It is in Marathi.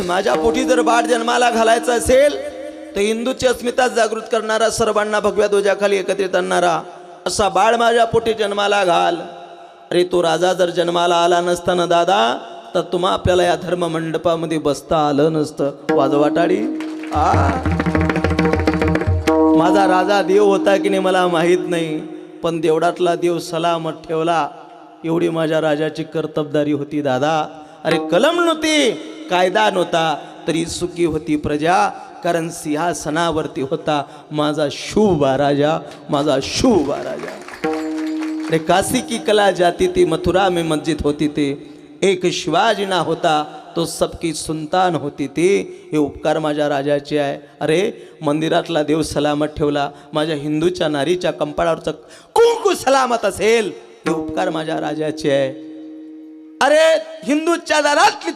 माझ्या पोटी जर बाळ जन्माला घालायचा असेल तर हिंदूची अस्मिता जागृत करणारा, सर्वांना भगव्या ध्वजाखाली एकत्रित आणणारा असा बाळ माझ्या पोटी जन्माला घाल. अरे तो राजा जर जन्माला आला नसताना दादा तर तुम्हा आपल्याला या धर्म मंडपामध्ये बसता आलं नसतं. वाजवा टाळी. माझा राजा देव होता की नाही मला माहीत नाही, पण देवडातला देव सलामत ठेवला एवढी माझ्या राजाची कर्तबदारी होती दादा. अरे कलम नव्हती, कायदा नव्हता, तरी सुखी होती प्रजा, कारण सिंहासनावरती होता माझा शुभा राजा, माझा शुभा राजा. अरे काशी की कला जाती थी, मथुरा में मस्जिद होती थी, एक शिवाजी ना होता तो सबकी सुलतान होती थी. हे उपकार माझ्या राजाचे आहे. अरे मंदिरातला देव सलामत ठेवला, माझ्या हिंदूच्या नारीच्या कंपाळावरचं कुंकू सलामत असेल, हे उपकार माझ्या राजाचे आहे. अरे हिंदूच्या दारातली